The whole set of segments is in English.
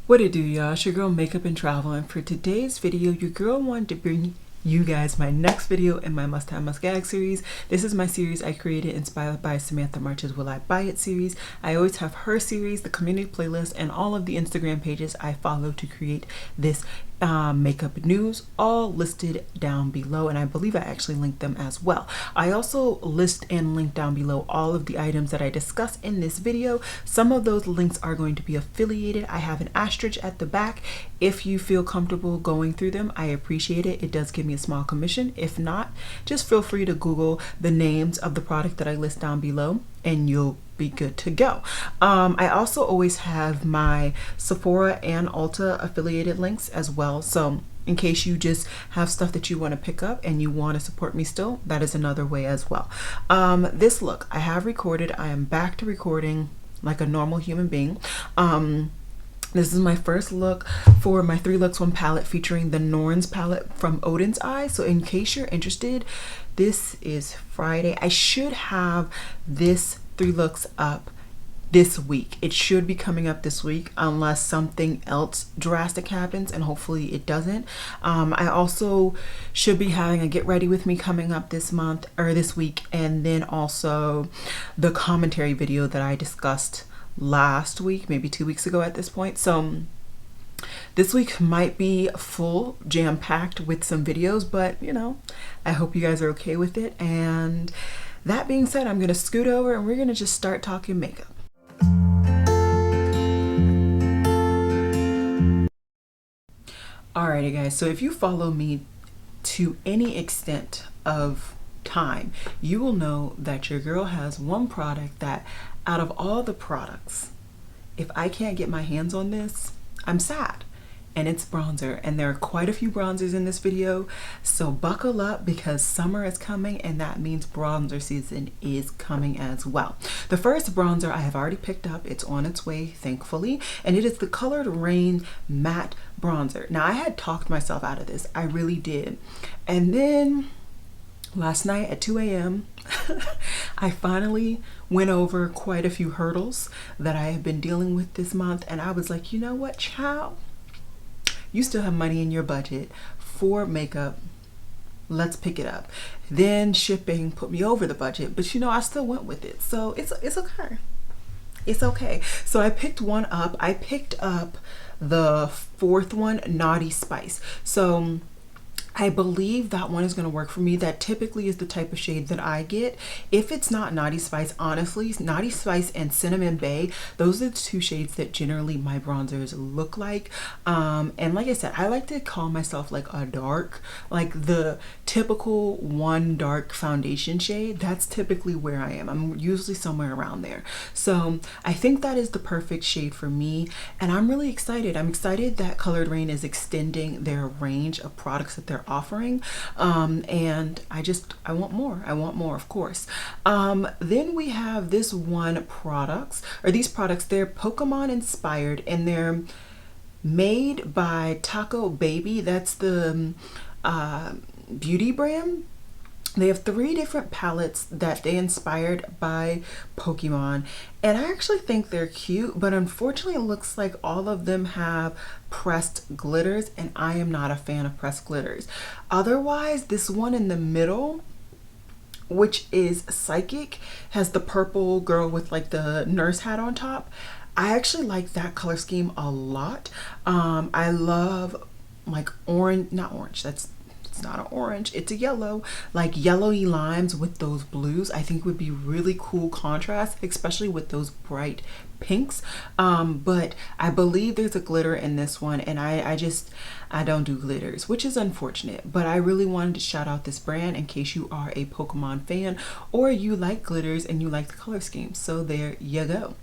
What it do, y'all? It's your girl Makeup and Travel, and for today's video, your girl wanted to bring you guys my next video in my Must Have Must Gag series. This is my series I created inspired by Samantha March's Will I Buy It series. I always have her series, the community playlist, and all of the Instagram pages I follow to create this makeup news, all listed down below, and I believe I actually linked them as well. I also list and link down below all of the items that I discuss in this video. Some of those links are going to be affiliated. I have an asterisk at the back. If you feel comfortable going through them, I appreciate it. It does give me a small commission. If not, just feel free to Google the names of the product that I list down below and you'll be good to go. I also always have my Sephora and Ulta affiliated links as well. So in case you just have stuff that you want to pick up and you want to support me still, that is another way as well. This look I have recorded. I am back to recording like a normal human being. This is my first look for my 3 Looks 1 palette featuring the NARS palette from Odin's Eye. So in case you're interested, this is Friday. I should have this 3 looks up this week. It should be coming up this week unless something else drastic happens, and hopefully it doesn't. I also should be having a get ready with me coming up this month or this week, and then also the commentary video that I discussed last week, maybe 2 weeks ago at this point. So this week might be full, jam-packed with some videos, but you know, I hope you guys are okay with it. And that being said, I'm gonna scoot over and we're gonna just start talking makeup. Alrighty guys, so if you follow me to any extent of time, you will know that your girl has one product that out of all the products, if I can't get my hands on this, I'm sad. And it's bronzer, and there are quite a few bronzers in this video, so buckle up because summer is coming and that means bronzer season is coming as well. The first bronzer I have already picked up. It's on its way, thankfully, and it is the Colored Rain Matte Bronzer. Now I had talked myself out of this, I really did, and then last night at 2 a.m. I finally went over quite a few hurdles that I have been dealing with this month, and I was like, you know what, child? You still have money in your budget for makeup. Let's pick it up. Then shipping put me over the budget, but you know, I still went with it. So it's okay. It's okay. So I picked one up. I picked up the 4th one, Naughty Spice. So I believe that one is going to work for me. That typically is the type of shade that I get. If it's not Naughty Spice, honestly, Naughty Spice and Cinnamon Bay, those are the 2 shades that generally my bronzers look like. And like I said, I like to call myself like a dark, like the typical one dark foundation shade. That's typically where I am. I'm usually somewhere around there. So I think that is the perfect shade for me. And I'm really excited. I'm excited that Colored Rain is extending their range of products that they're offering, and I want more, of course. Then we have this one products, or these products, they're Pokemon inspired, and they're made by Taco Baby. That's the beauty brand. They have 3 different palettes that they inspired by Pokemon, and I actually think they're cute, but unfortunately it looks like all of them have pressed glitters, and I am not a fan of pressed glitters. Otherwise, this one in the middle, which is Psychic, has the purple girl with like the nurse hat on top. I actually like that color scheme a lot. I love like orange, not orange, it's not an orange, it's a yellow, like yellowy limes with those blues. I think would be really cool contrast, especially with those bright pinks. But I believe there's a glitter in this one, and I don't do glitters, which is unfortunate, but I really wanted to shout out this brand in case you are a Pokemon fan or you like glitters and you like the color scheme. So there you go.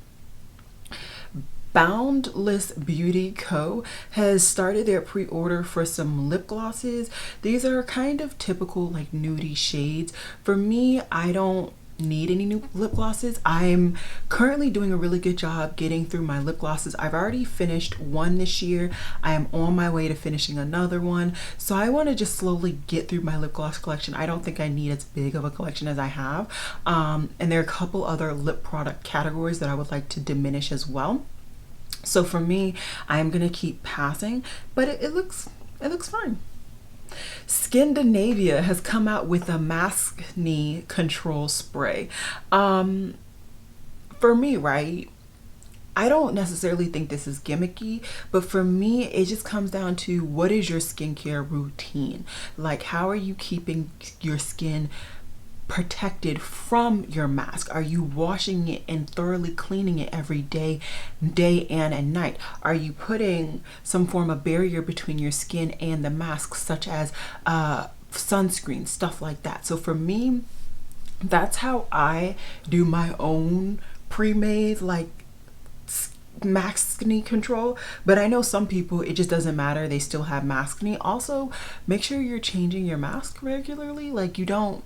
Boundless Beauty Co. has started their pre-order for some lip glosses. These are kind of typical like nudie shades. For me, I don't need any new lip glosses. I'm currently doing a really good job getting through my lip glosses. I've already finished one this year. I am on my way to finishing another one. So I want to just slowly get through my lip gloss collection. I don't think I need as big of a collection as I have. And there are a couple other lip product categories that I would like to diminish as well. So for me, I am gonna keep passing, but it looks fine. Scandinavia has come out with a maskne control spray. For me, right? I don't necessarily think this is gimmicky, but for me, it just comes down to what is your skincare routine? Like, how are you keeping your skin protected from your mask? Are you washing it and thoroughly cleaning it every day, day in and night? Are you putting some form of barrier between your skin and the mask, such as sunscreen, stuff like that? So for me, that's how I do my own pre-made like maskne control. But I know some people, it just doesn't matter, they still have maskne. Also, make sure you're changing your mask regularly, like you don't,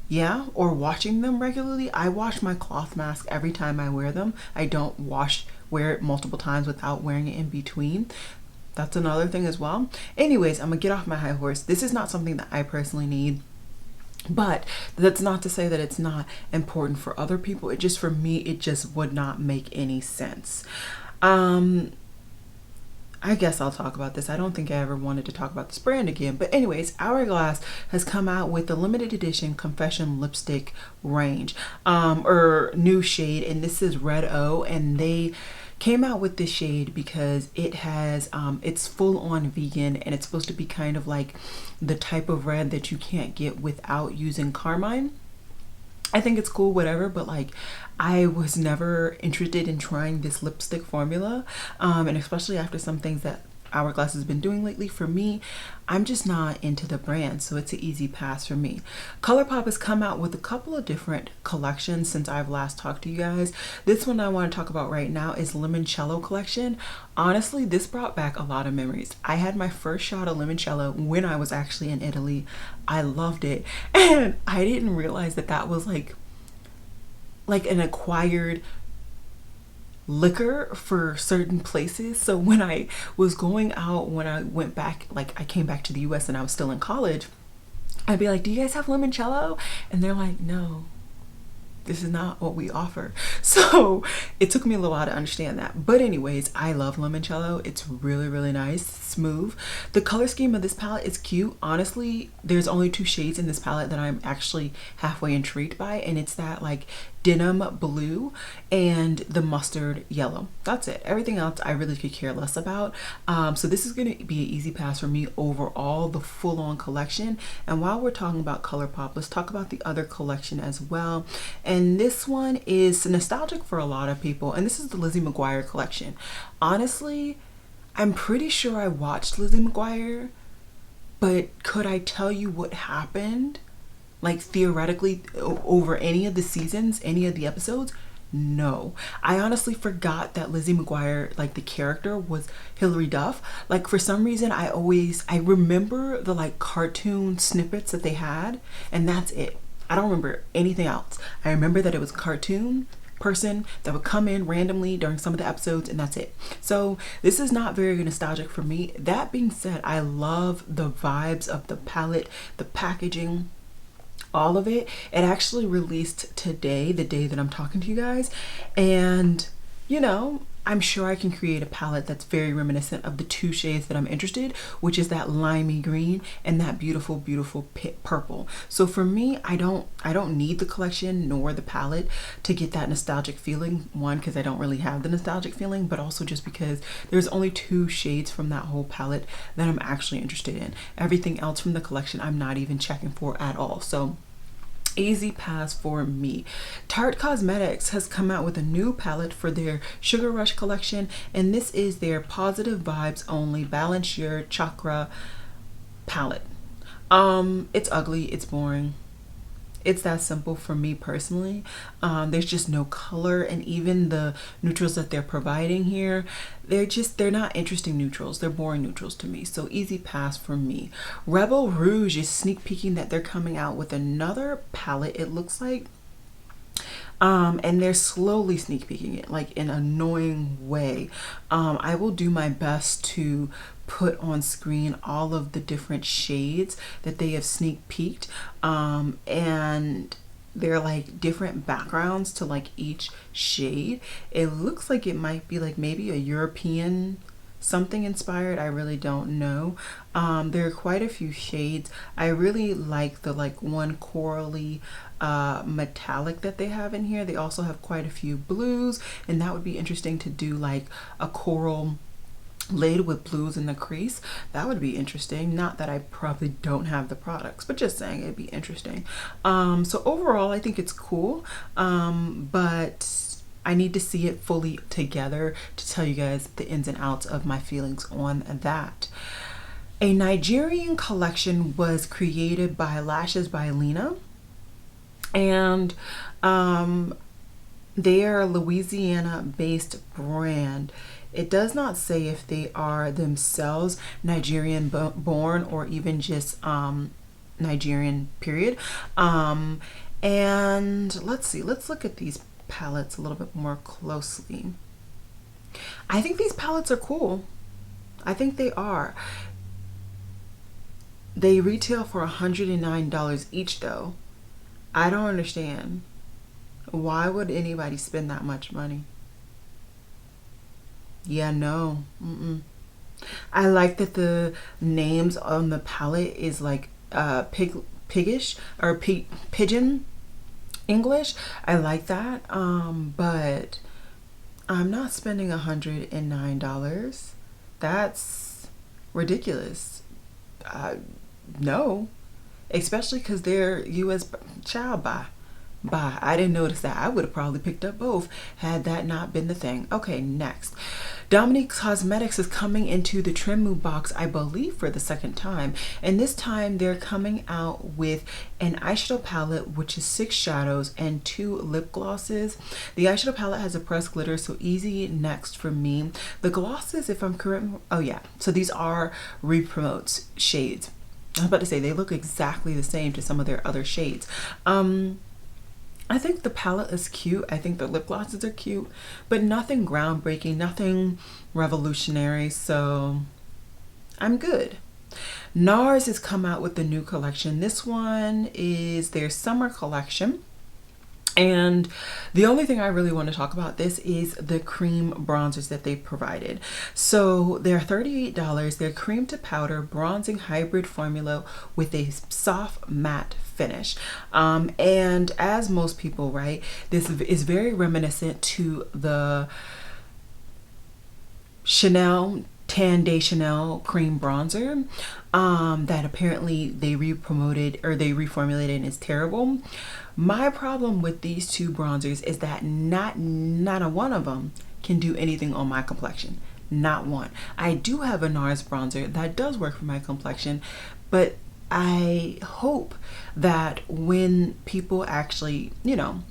yeah, or washing them regularly. I wash my cloth mask every time I wear them. I don't wear it multiple times without wearing it in between. That's another thing as well. Anyways, I'm gonna get off my high horse. This is not something that I personally need, but that's not to say that it's not important for other people. It just, for me, it just would not make any sense. I guess I'll talk about this. I don't think I ever wanted to talk about this brand again. But anyways, Hourglass has come out with the limited edition Confession lipstick range, or new shade, and this is Red O, and they came out with this shade because it has it's full on vegan, and it's supposed to be kind of like the type of red that you can't get without using carmine. I think it's cool, whatever, but like I was never interested in trying this lipstick formula, and especially after some things that Hourglass has been doing lately. For me, I'm just not into the brand, so it's an easy pass for me. ColourPop has come out with a couple of different collections since I've last talked to you guys. This one I want to talk about right now is Limoncello collection. Honestly, this brought back a lot of memories. I had my first shot of limoncello when I was actually in Italy. I loved it, and I didn't realize that that was like an acquired liquor for certain places. So when I was going out, when I went back, like I came back to the US and I was still in college, I'd be like, do you guys have limoncello? And they're like, no, this is not what we offer. So it took me a little while to understand that. But anyways, I love limoncello. It's really, really nice, smooth. The color scheme of this palette is cute. Honestly, there's only 2 shades in this palette that I'm actually halfway intrigued by, and it's that like denim blue and the mustard yellow. That's it. Everything else I really could care less about. So this is going to be an easy pass for me overall, the full-on collection. And while we're talking about ColourPop, let's talk about the other collection as well. And this one is nostalgic for a lot of people, and this is the Lizzie McGuire collection. Honestly, I'm pretty sure I watched Lizzie McGuire, but could I tell you what happened? Like theoretically over any of the seasons, any of the episodes? No. I honestly forgot that Lizzie McGuire, like the character, was Hilary Duff. Like for some reason I remember the like cartoon snippets that they had, and that's it. I don't remember anything else. I remember that it was a cartoon person that would come in randomly during some of the episodes, and that's it. So this is not very nostalgic for me. That being said, I love the vibes of the palette, the packaging, all of it. It actually released today, the day that I'm talking to you guys, and you know, I'm sure I can create a palette that's very reminiscent of the 2 shades that I'm interested, which is that limey green and that beautiful, beautiful purple. So for me, I don't need the collection nor the palette to get that nostalgic feeling. One, because I don't really have the nostalgic feeling, but also just because there's only 2 shades from that whole palette that I'm actually interested in. Everything else from the collection, I'm not even checking for at all. So easy pass for me. Tarte Cosmetics has come out with a new palette for their Sugar Rush collection, and this is their Positive Vibes Only Balance Your Chakra palette. It's ugly, it's boring. It's that simple for me personally. There's just no color, and even the neutrals that they're providing here, they're not interesting neutrals. They're boring neutrals to me. So easy pass for me. Rebel Rouge is sneak peeking that they're coming out with another palette, it looks like. And they're slowly sneak peeking it, like in an annoying way. I will do my best to put on screen all of the different shades that they have sneak peeked, and they're like different backgrounds to like each shade. It looks like it might be like maybe a European something inspired. I really don't know. There are quite a few shades. I really like the like one corally metallic that they have in here. They also have quite a few blues, and that would be interesting to do like a coral lid with blues in the crease. That would be interesting. Not that I probably don't have the products, but just saying it'd be interesting. So overall I think it's cool, but I need to see it fully together to tell you guys the ins and outs of my feelings on that. A Nigerian collection was created by Lashes by Lena, and they are a Louisiana based brand. It does not say if they are themselves Nigerian born or even just Nigerian period. And let's see, let's look at these palettes a little bit more closely. I think these palettes are cool. I think they are. They retail for $109 each though. I don't understand. Why would anybody spend that much money? Yeah, no. I like that the names on the palette is like piggish or pigeon English. I like that. But I'm not spending $109. That's ridiculous. No, especially because they're US child buy. I didn't notice that. I would have probably picked up both had that not been the thing. Okay, next. Dominic Cosmetics is coming into the Trim Move box, I believe, for the second time. And this time they're coming out with an eyeshadow palette, which is 6 shadows and 2 lip glosses. The eyeshadow palette has a pressed glitter, so easy next for me. The glosses, if I'm correct, oh yeah, so these are re-promotes shades. I was about to say they look exactly the same to some of their other shades. I think the palette is cute. I think the lip glosses are cute, but nothing groundbreaking, nothing revolutionary, so I'm good. NARS has come out with the new collection. This one is their summer collection. And the only thing I really want to talk about this is the cream bronzers that they provided. So they're $38. They're cream to powder bronzing hybrid formula with a soft matte finish. And as most people, right, this is very reminiscent to the Chanel Tan de Chanel cream bronzer that apparently they re-promoted or they reformulated and is terrible. My problem with these two bronzers is that not a one of them can do anything on my complexion. Not one. I do have a NARS bronzer that does work for my complexion, but I hope that when people actually, you know,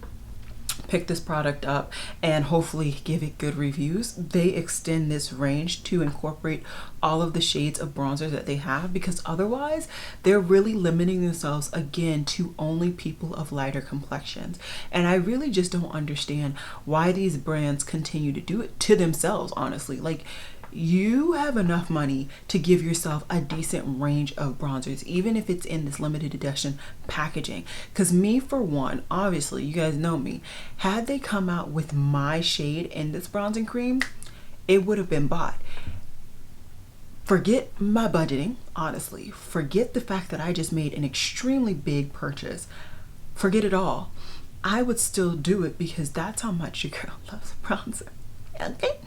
pick this product up and hopefully give it good reviews, they extend this range to incorporate all of the shades of bronzers that they have, because otherwise they're really limiting themselves again to only people of lighter complexions. And I really just don't understand why these brands continue to do it to themselves, honestly. Like, you have enough money to give yourself a decent range of bronzers, even if it's in this limited edition packaging. Because me, for one, obviously, you guys know me, had they come out with my shade in this bronzing cream, it would have been bought. Forget my budgeting, honestly. Forget the fact that I just made an extremely big purchase. Forget it all. I would still do it because that's how much your girl loves bronzer. Okay.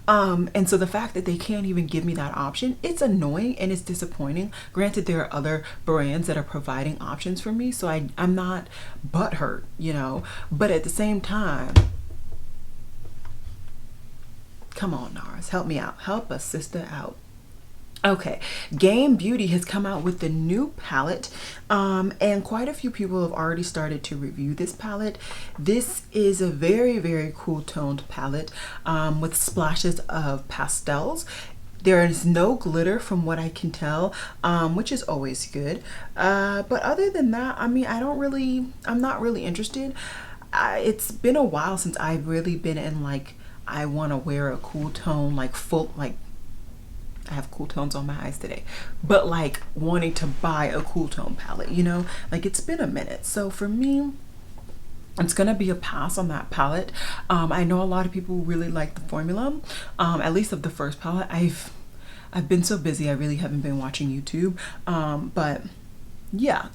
And so the fact that they can't even give me that option, it's annoying and it's disappointing. Granted, there are other brands that are providing options for me, so I'm not butthurt, you know, but at the same time, come on, NARS, help me out. Help a sister out. Okay, Game Beauty has come out with the new palette, and quite a few people have already started to review this palette. This is a very, very cool toned palette with splashes of pastels. There is no glitter from what I can tell, which is always good. But other than that, I mean, I'm not really interested. It's been a while since I've really been in like, I want to wear a cool tone, like full, like, I have cool tones on my eyes today, but like wanting to buy a cool tone palette, you know, like it's been a minute. So for me, It's gonna be a pass on that palette. I know a lot of people really like the formula, at least of the first palette. I've been so busy, I really haven't been watching YouTube, but yeah,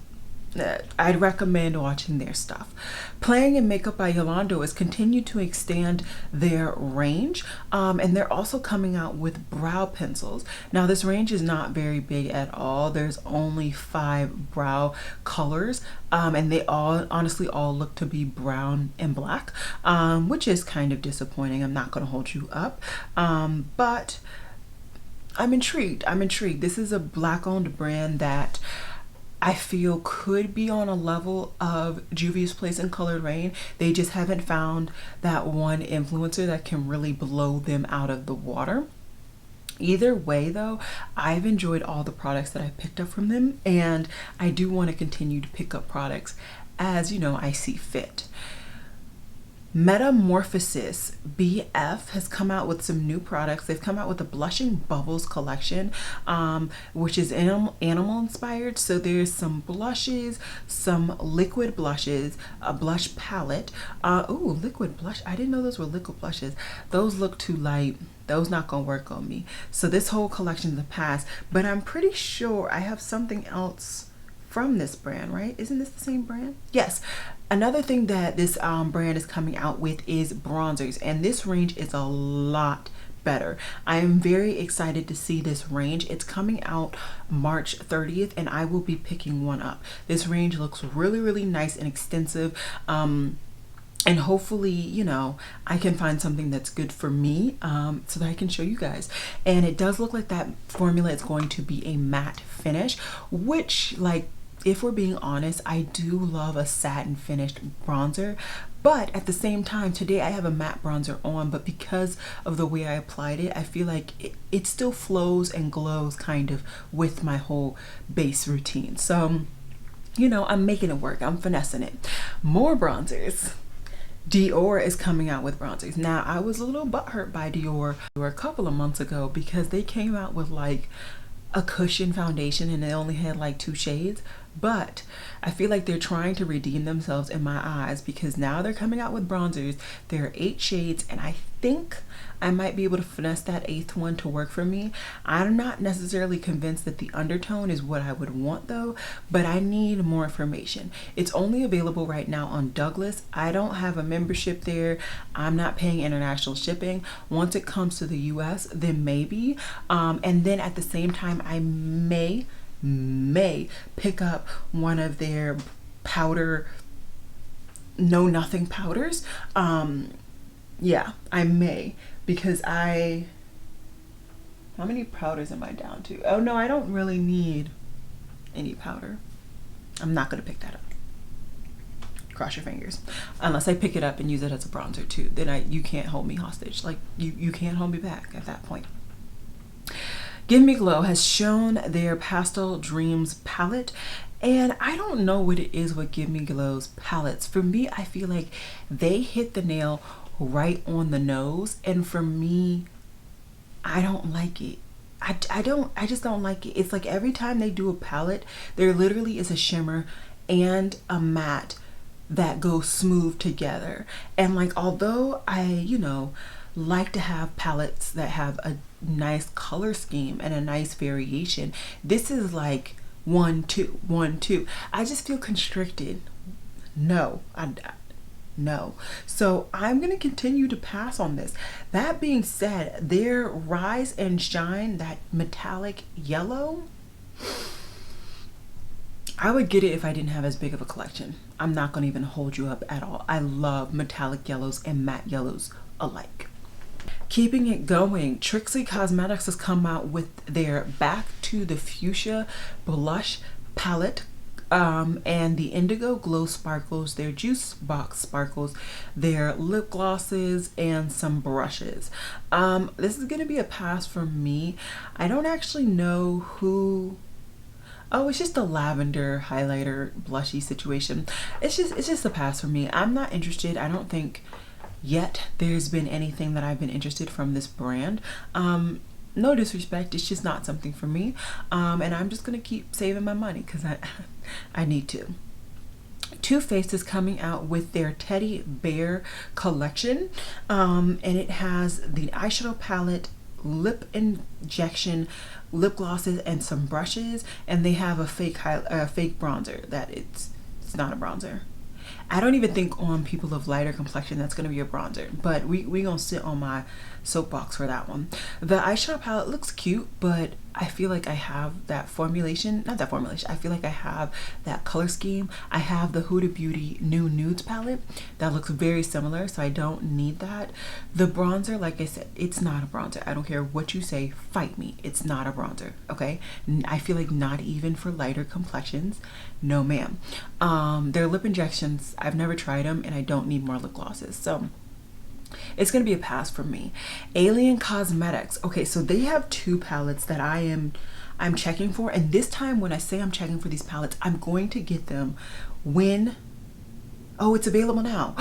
I'd recommend watching their stuff. Playing in Makeup by Yolando has continued to extend their range, and they're also coming out with brow pencils. Now this range is not very big at all. There's only 5 brow colors, and they all honestly all look to be brown and black, which is kind of disappointing. I'm not going to hold you up, but I'm intrigued. This is a black owned brand that I feel could be on a level of Juvia's Place and Colored Rain. They just haven't found that one influencer that can really blow them out of the water. Either way though, I've enjoyed all the products that I picked up from them, and I do want to continue to pick up products as, you know, I see fit. Metamorphosis BF has come out with some new products. They've come out with the Blushing Bubbles collection, which is animal inspired. So there's some blushes, some liquid blushes, a blush palette. Ooh, liquid blush. I didn't know those were liquid blushes. Those look too light. Those not gonna work on me. So this whole collection is a pass, but I'm pretty sure I have something else from this brand, right? Isn't this the same brand? Yes. Another thing that this brand is coming out with is bronzers, and this range is a lot better. I am very excited to see this range. It's coming out March 30th, and I will be picking one up. This range looks really, really nice and extensive. And hopefully, you know, I can find something that's good for me, so that I can show you guys. And it does look like that formula is going to be a matte finish, which, like, if we're being honest, I do love a satin finished bronzer, but at the same time, today I have a matte bronzer on, but because of the way I applied it, I feel like it still flows and glows kind of with my whole base routine. So, you know, I'm making it work. I'm finessing it. More bronzers. Dior is coming out with bronzers. Now, I was a little butthurt by Dior a couple of months ago because they came out with like a cushion foundation and they only had like 2 shades, but I feel like they're trying to redeem themselves in my eyes because now they're coming out with bronzers. There are 8 shades, and I think I might be able to finesse that 8th one to work for me. I'm not necessarily convinced that the undertone is what I would want though, but I need more information. It's only available right now on Douglas. I don't have a membership there. I'm not paying international shipping. Once it comes to the US, then maybe. And then at the same time, I may pick up one of their powder, know nothing powders. Yeah, I may, because how many powders am I down to? Oh no, I don't really need any powder. I'm not gonna pick that up. Cross your fingers. Unless I pick it up and use it as a bronzer too, then you can't hold me hostage. Like you can't hold me back at that point. Give Me Glow has shown their Pastel Dreams palette, and I don't know what it is with Give Me Glow's palettes. For me, I feel like they hit the nail right on the nose, and for me, I don't like it. I just don't like it. It's like every time they do a palette, there literally is a shimmer and a matte that go smooth together. And like, although I, you know, like to have palettes that have a nice color scheme and a nice variation, this is like 1 2 1 2. I just feel constricted. No. So I'm gonna continue to pass on this. That being said, their Rise and Shine, that metallic yellow, I would get it if I didn't have as big of a collection. I'm not gonna even hold you up at all. I love metallic yellows and matte yellows alike. Keeping it going, Trixie Cosmetics has come out with their Back to the Fuchsia blush palette, and the Indigo Glow Sparkles, their Juice Box Sparkles, their lip glosses, and some brushes. This is gonna be a pass for me. I don't actually know who. Oh, it's just a lavender highlighter blushy situation. It's just a pass for me. I'm not interested. I don't think yet there's been anything that I've been interested from this brand. No disrespect, it's just not something for me. And I'm just gonna keep saving my money because I need to. Too Faced is coming out with their Teddy Bear collection, and it has the eyeshadow palette, lip injection, lip glosses, and some brushes, and they have a fake bronzer that it's not a bronzer. I don't even think on people of lighter complexion that's going to be a bronzer, but we gonna sit on my soapbox for that one. The eyeshadow palette looks cute, but I feel like I have that formulation, not that formulation, I feel like I have that color scheme. I have the Huda Beauty New Nudes palette that looks very similar, so I don't need that. The bronzer, like I said, it's not a bronzer. I don't care what you say, fight me, it's not a bronzer, okay? I feel like not even for lighter complexions, no ma'am. Their lip injections, I've never tried them, and I don't need more lip glosses, so it's gonna be a pass for me. Alien Cosmetics, okay, so they have two palettes that I'm checking for, and this time when I say I'm checking for these palettes, I'm going to get them when, oh, it's available now.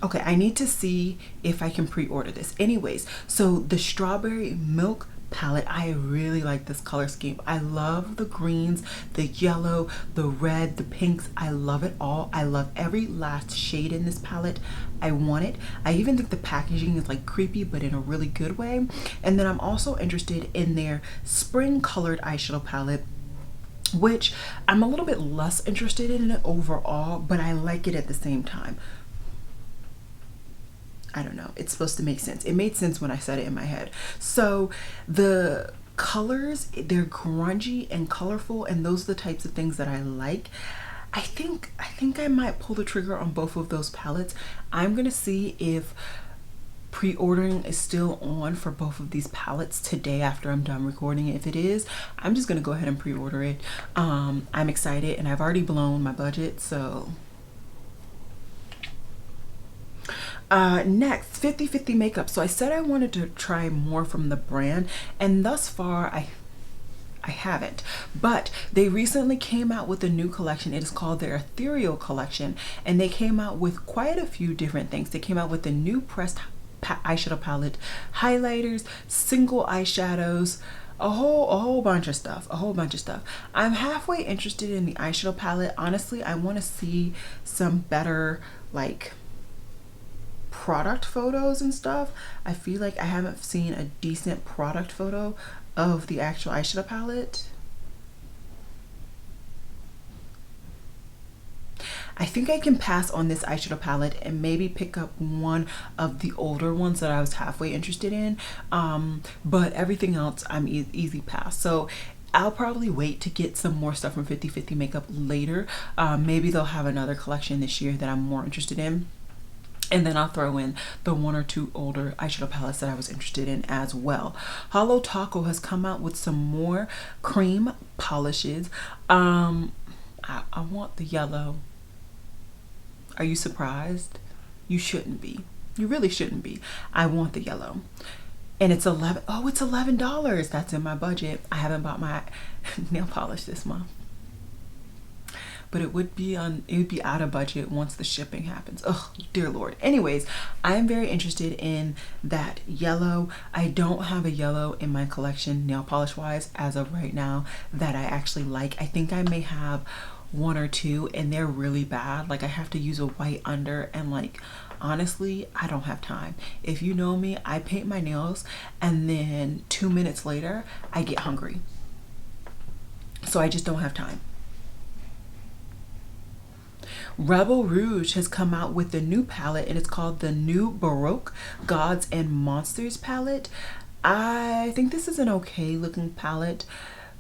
Okay, I need to see if I can pre-order this. Anyways, so the Strawberry Milk palette, I really like this color scheme. I love the greens, the yellow, the red, the pinks. I love it all. I love every last shade in this palette. I want it. I even think the packaging is like creepy, but in a really good way. And then I'm also interested in their spring colored eyeshadow palette, which I'm a little bit less interested in it overall, but I like it at the same time. I don't know, it's supposed to make sense. It made sense when I said it in my head. So the colors, they're grungy and colorful, and those are the types of things that I like. I think I might pull the trigger on both of those palettes. I'm gonna see if pre-ordering is still on for both of these palettes today after I'm done recording. If it is, I'm just gonna go ahead and pre-order it. I'm excited, and I've already blown my budget, so next, 50/50 makeup. So I said I wanted to try more from the brand, and thus far I haven't, but they recently came out with a new collection. It is called their Ethereal collection, and they came out with quite a few different things. They came out with a new pressed eyeshadow palette, highlighters, single eyeshadows, a whole bunch of stuff, I'm halfway interested in the eyeshadow palette. Honestly, I want to see some better like product photos and stuff. I feel like I haven't seen a decent product photo of the actual eyeshadow palette. I think I can pass on this eyeshadow palette and maybe pick up one of the older ones that I was halfway interested in, but everything else I'm easy pass. So I'll probably wait to get some more stuff from 50/50 makeup later. Maybe they'll have another collection this year that I'm more interested in, and then I'll throw in the one or two older eyeshadow palettes that I was interested in as well. Holo Taco has come out with some more cream polishes. I want the yellow. Are you surprised? You shouldn't be. You really shouldn't be. I want the yellow. And it's it's $11. That's in my budget. I haven't bought my nail polish this month, but it would be out of budget once the shipping happens. Oh dear Lord. Anyways, I am very interested in that yellow. I don't have a yellow in my collection nail polish wise as of right now that I actually like. I think I may have one or two, and they're really bad. Like I have to use a white under, and like honestly, I don't have time. If you know me, I paint my nails and then 2 minutes later I get hungry. So I just don't have time. Rebel Rouge has come out with a new palette, and it's called the New Baroque Gods and Monsters palette. I think this is an okay looking palette,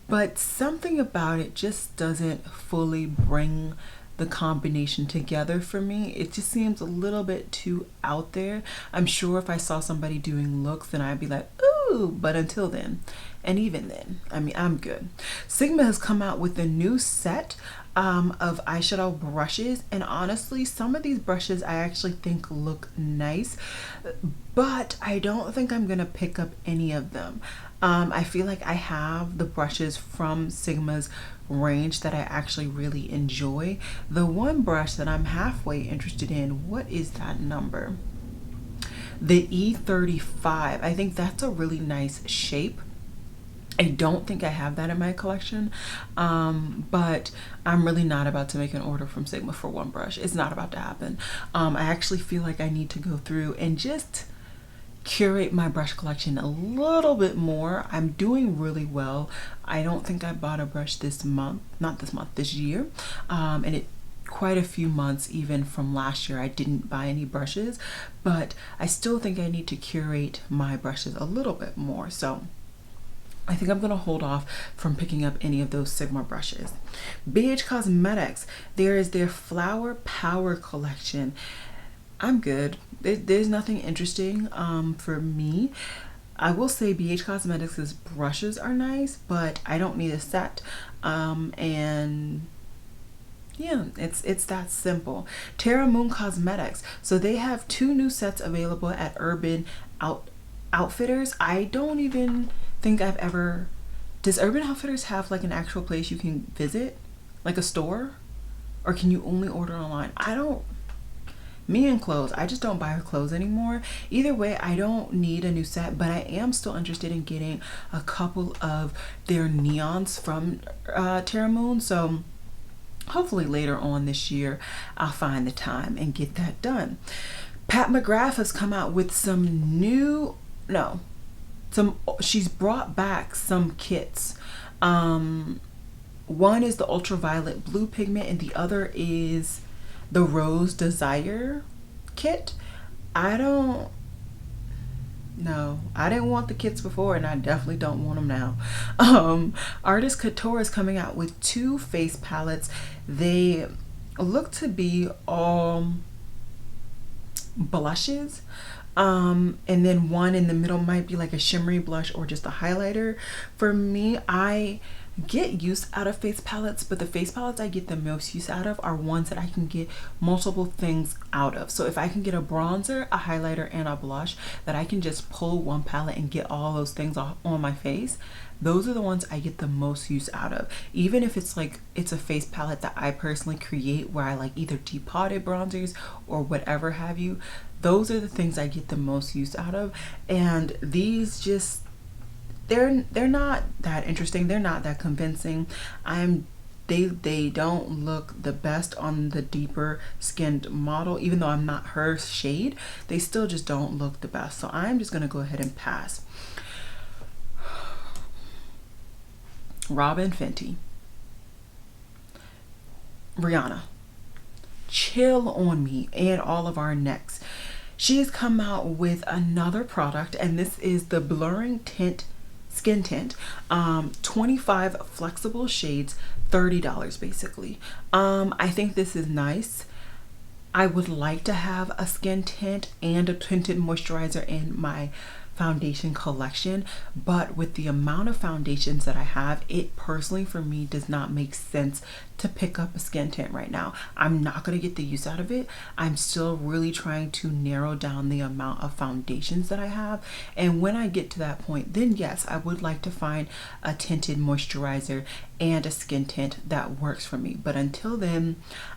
but something about it just doesn't fully bring the combination together for me. It just seems a little bit too out there. I'm sure if I saw somebody doing looks, then I'd be like, ooh, but until then, and even then, I mean, I'm good. Sigma has come out with a new set of eyeshadow brushes, and honestly, some of these brushes I actually think look nice, but I don't think I'm gonna pick up any of them. I feel like I have the brushes from Sigma's range that I actually really enjoy. The one brush that I'm halfway interested in, what is that number? The E35. I think that's a really nice shape. I don't think I have that in my collection, but I'm really not about to make an order from Sigma for one brush. It's not about to happen. I actually feel like I need to go through and just curate my brush collection a little bit more. I'm doing really well. I don't think I bought a brush this month, not this month, this year. And it quite a few months even from last year I didn't buy any brushes, but I still think I need to curate my brushes a little bit more. So I think I'm gonna hold off from picking up any of those Sigma brushes. BH Cosmetics, there is their Flower Power collection. I'm good. There's nothing interesting for me. I will say BH Cosmetics' brushes are nice, but I don't need a set. And yeah, it's that simple. Terra Moon Cosmetics. So they have 2 new sets available at Urban Outfitters. I don't even think I've ever. Does Urban Outfitters have like an actual place you can visit, like a store, or can you only order online? I don't. Me and clothes, I just don't buy clothes anymore. Either way, I don't need a new set, but I am still interested in getting a couple of their neons from Terra Moon. So hopefully later on this year, I'll find the time and get that done. Pat McGrath has come out with some new, no, she's brought back some kits. One is the ultraviolet blue pigment and the other is the Rose Desire kit. I don't know. I didn't want the kits before and I definitely don't want them now. Artist Couture is coming out with 2 face palettes. They look to be all blushes. And then one in the middle might be like a shimmery blush or just a highlighter. For me, I get use out of face palettes, but the face palettes I get the most use out of are ones that I can get multiple things out of. So if I can get a bronzer, a highlighter, and a blush that I can just pull one palette and get all those things on my face, those are the ones I get the most use out of. Even if it's like it's a face palette that I personally create where I like either depotted bronzers or whatever have you, those are the things I get the most use out of. And these just they're not that interesting. They're not that convincing. They don't look the best on the deeper skinned model. Even though I'm not her shade, they still just don't look the best. So I'm just gonna go ahead and pass. Robin Fenty. Rihanna. Chill on me and all of our necks. She has come out with another product, and this is the Blurring Tint Skin Tint. 25 flexible shades, $30 basically. I think this is nice. I would like to have a skin tint and a tinted moisturizer in my foundation collection, but with the amount of foundations that I have, it personally for me does not make sense to pick up a skin tint right now. I'm not going to get the use out of it. I'm still really trying to narrow down the amount of foundations that I have, and when I get to that point, then yes, I would like to find a tinted moisturizer and a skin tint that works for me. But until then,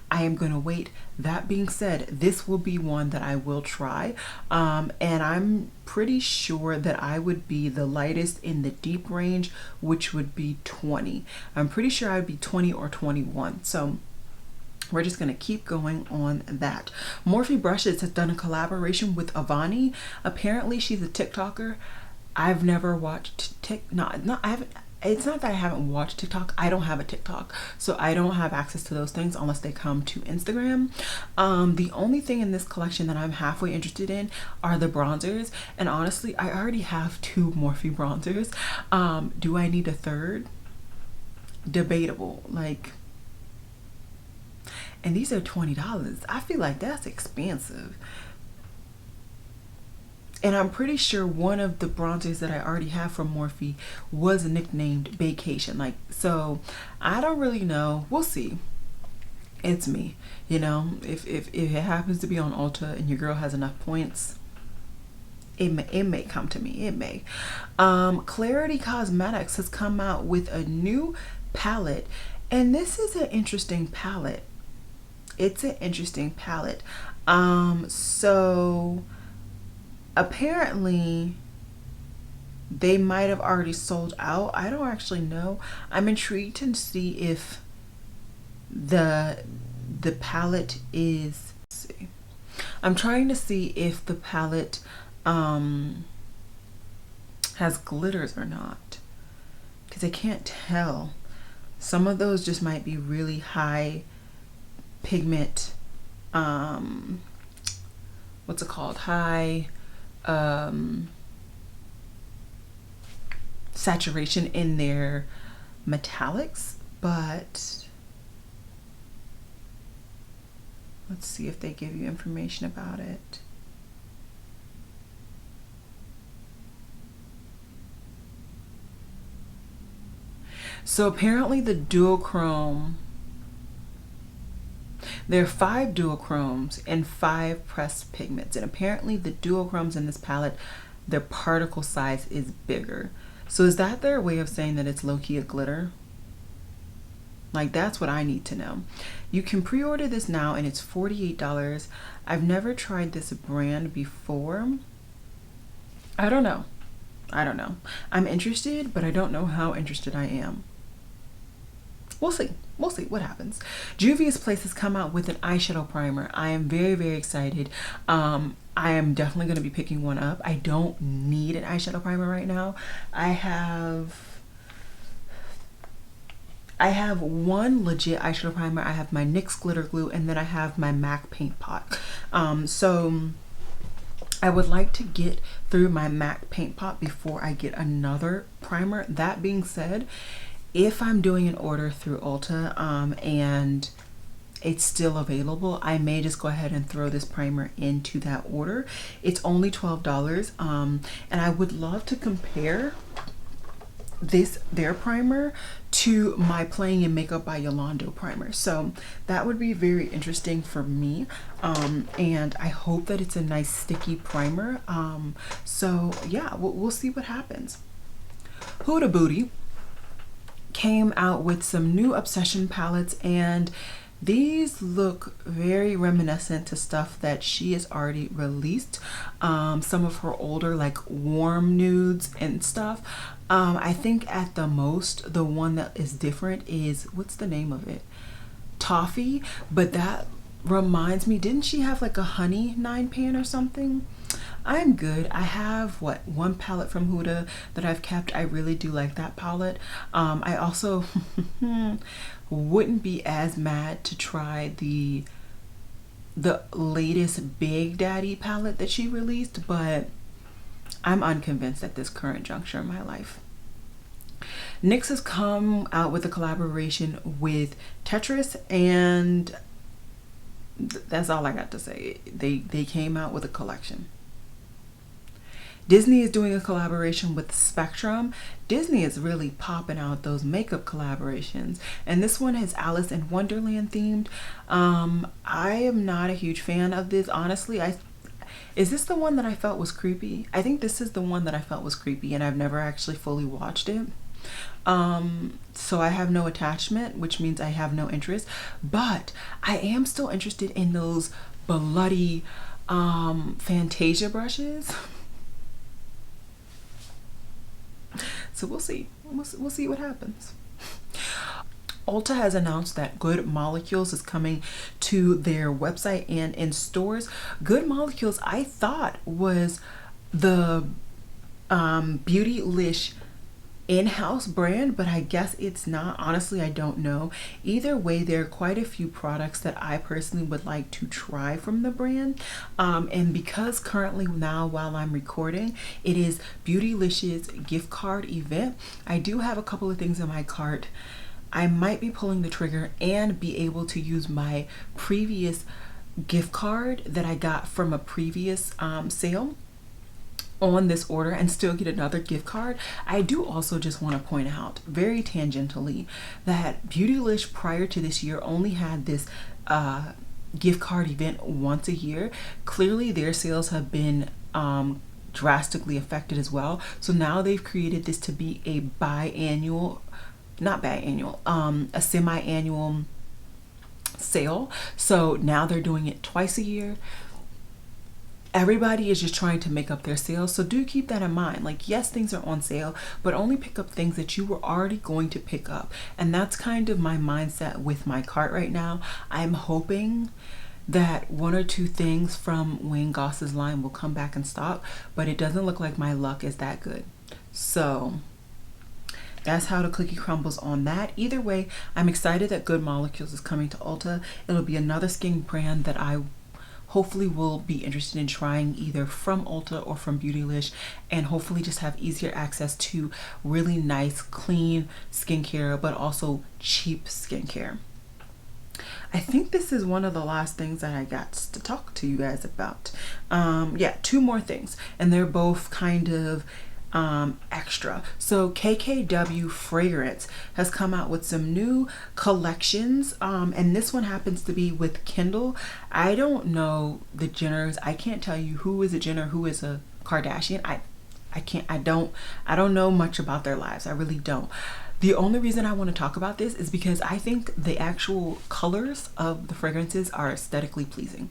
I am going to wait. That being said, this will be one that I will try, and I'm pretty sure that I would be the lightest in the deep range, which would be 20. I'm pretty sure I'd be 20 or 21. So we're just going to keep going on that. Morphe Brushes has done a collaboration with Avani. Apparently she's a TikToker. I've never watched I haven't. It's not that I haven't watched TikTok. I don't have a TikTok, so I don't have access to those things unless they come to Instagram. The only thing in this collection that I'm halfway interested in are the bronzers, and honestly, I already have 2 Morphe bronzers. Do I need a third? Debatable. Like, and these are $20. I feel like that's expensive. And I'm pretty sure one of the bronzers that I already have from Morphe was nicknamed Vacation. Like, so I don't really know. We'll see. It's me. You know, if it happens to be on Ulta and your girl has enough points, it may come to me. It may. Clarity Cosmetics has come out with a new palette. And this is an interesting palette. It's an interesting palette. So apparently they might have already sold out. I don't actually know. I'm intrigued to see if the palette is, let's see. I'm trying to see if the palette has glitters or not, because I can't tell. Some of those just might be really high pigment, what's it called, high saturation in their metallics, but let's see if they give you information about it. So apparently the duochrome, there are 5 duochromes and 5 pressed pigments, and apparently the duochromes in this palette, their particle size is bigger. So is that their way of saying that it's low-key a glitter? Like, that's what I need to know. You can pre-order this now and it's $48. I've never tried this brand before. I don't know. I'm interested, but I don't know how interested I am. We'll see what happens. Juvia's Place has come out with an eyeshadow primer. I am very, very excited. I am definitely going to be picking one up. I don't need an eyeshadow primer right now. I have one legit eyeshadow primer. I have my NYX glitter glue, and then I have my MAC paint pot. So I would like to get through my MAC paint pot before I get another primer. That being said, if I'm doing an order through Ulta and it's still available, I may just go ahead and throw this primer into that order. It's only $12, and I would love to compare their primer to my Playing in Makeup by Yolando primer. So that would be very interesting for me, and I hope that it's a nice sticky primer. So yeah, we'll see what happens. Huda Beauty came out with some new Obsession palettes, and these look very reminiscent to stuff that she has already released. Some of her older, like, warm nudes and stuff. I think at the most, the one that is different is, what's the name of it? Toffee. But that reminds me, didn't she have like a honey 9-pan or something? I'm good. I have one palette from Huda that I've kept. I really do like that palette. I also wouldn't be as mad to try the latest Big Daddy palette that she released, but I'm unconvinced at this current juncture in my life. NYX has come out with a collaboration with Tetris, and that's all I got to say. They came out with a collection. Disney is doing a collaboration with Spectrum. Disney is really popping out those makeup collaborations, and this one is Alice in Wonderland themed. I am not a huge fan of this, honestly. Is this the one that I felt was creepy? I think this is the one that I felt was creepy, and I've never actually fully watched it. So I have no attachment, which means I have no interest, but I am still interested in those bloody Fantasia brushes. So we'll see. We'll see what happens. Ulta has announced that Good Molecules is coming to their website and in stores. Good Molecules, I thought, was the Beautylish in-house brand, but I guess it's not. Honestly, I don't know. Either way, there are quite a few products that I personally would like to try from the brand, and because currently now, while I'm recording, it is Beautylish's gift card event, I do have a couple of things in my cart. I might be pulling the trigger and be able to use my previous gift card that I got from a previous sale on this order and still get another gift card. I do also just want to point out very tangentially that Beautylish prior to this year only had this gift card event once a year. Clearly their sales have been drastically affected as well, so now they've created this to be a a semi-annual sale. So now they're doing it twice a year. everybody is just trying to make up their sales. So do keep that in mind. Like, yes, things are on sale, but only pick up things that you were already going to pick up. And that's kind of my mindset with my cart right now. I'm hoping that one or two things from Wayne Goss's line will come back in stock, but it doesn't look like my luck is that good. So that's how the cookie crumbles on that. Either way, I'm excited that Good Molecules is coming to Ulta. It'll be another skin brand that I hopefully will be interested in trying, either from Ulta or from Beautylish, and hopefully just have easier access to really nice, clean skincare, but also cheap skincare. I think this is one of the last things that I got to talk to you guys about. Yeah, two more things, and they're both kind of extra. So KKW Fragrance has come out with some new collections, and this one happens to be with Kendall. I don't know the Jenners. I can't tell you who is a Jenner, who is a Kardashian. I don't know much about their lives. I really don't. The only reason I want to talk about this is because I think the actual colors of the fragrances are aesthetically pleasing.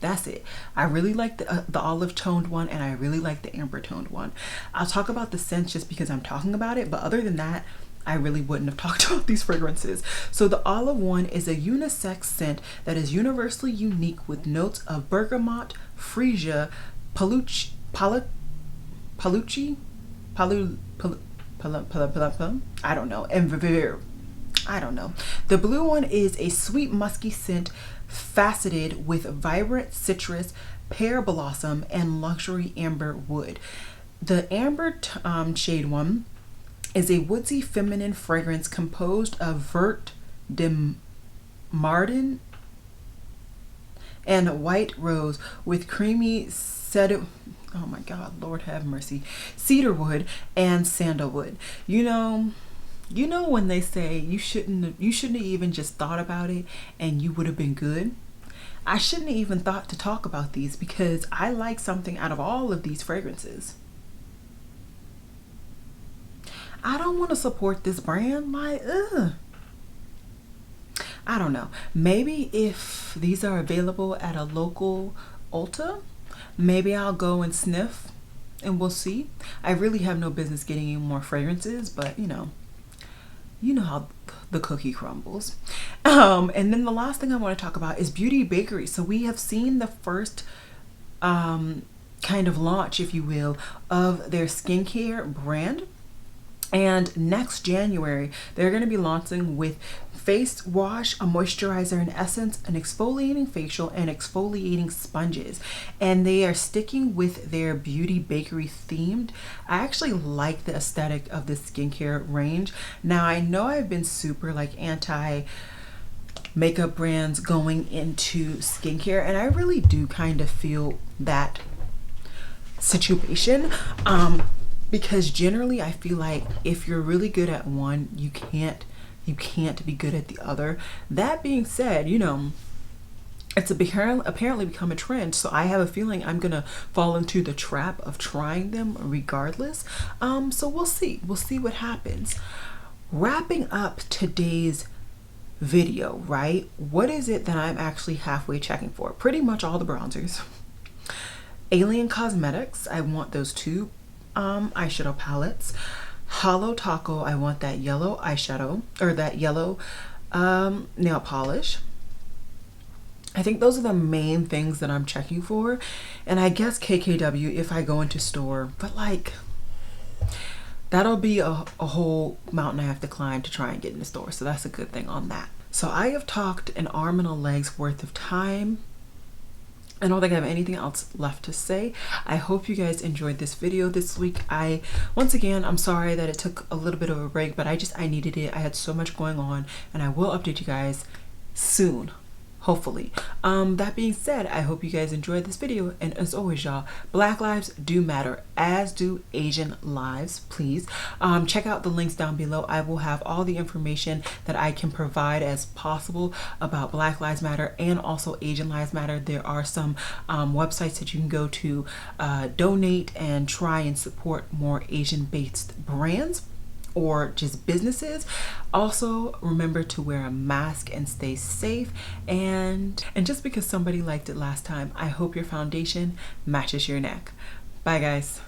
That's it. I really like the olive toned one, and I really like the amber toned one. I'll talk about the scents just because I'm talking about it, but other than that, I really wouldn't have talked about these fragrances. So the olive one is a unisex scent that is universally unique with notes of bergamot, freesia, paluchi, I don't know, and Vivir. I don't know. The blue one is a sweet musky scent faceted with vibrant citrus, pear blossom, and luxury amber wood. The amber shade one is a woodsy feminine fragrance composed of vert de Mardin and white rose with creamy oh my God, Lord have mercy, cedarwood and sandalwood. You know when they say you shouldn't have even just thought about it and you would have been good? I shouldn't have even thought to talk about these because I like something out of all of these fragrances. I don't want to support this brand. Like, ugh. I don't know. Maybe if these are available at a local Ulta, maybe I'll go and sniff and we'll see. I really have no business getting any more fragrances, but you know how the cookie crumbles. And then the last thing I want to talk about is Beauty Bakerie. So we have seen the first kind of launch, if you will, of their skincare brand. And next January, they're going to be launching with face wash, a moisturizer, an essence, an exfoliating facial, and exfoliating sponges. And they are sticking with their Beauty Bakery themed. I actually like the aesthetic of this skincare range. Now, I know I've been super like anti makeup brands going into skincare, and I really do kind of feel that situation. Because generally I feel like if you're really good at one, you can't be good at the other. That being said, it's apparently become a trend, so I have a feeling I'm gonna fall into the trap of trying them regardless. So we'll see what happens. Wrapping up today's video, right? What is it that I'm actually halfway checking for? Pretty much all the bronzers. Alien Cosmetics, I want those two eyeshadow palettes. Holo Taco, I want that yellow eyeshadow, or that yellow nail polish. I think those are the main things that I'm checking for. And I guess KKW if I go into store, but like that'll be a whole mountain I have to climb to try and get in the store. So that's a good thing on that. So I have talked an arm and a leg's worth of time. I don't think I have anything else left to say. I hope you guys enjoyed this video this week. Once again, I'm sorry that it took a little bit of a break, but I needed it. I had so much going on, and I will update you guys soon, hopefully. That being said, I hope you guys enjoyed this video, and as always, y'all, Black lives do matter, as do Asian lives. Please check out the links down below. I will have all the information that I can provide as possible about Black Lives Matter and also Asian Lives Matter. There are some websites that you can go to donate and try and support more Asian based brands. or just businesses. Also, remember to wear a mask and stay safe. And just because somebody liked it last time, I hope your foundation matches your neck. Bye guys.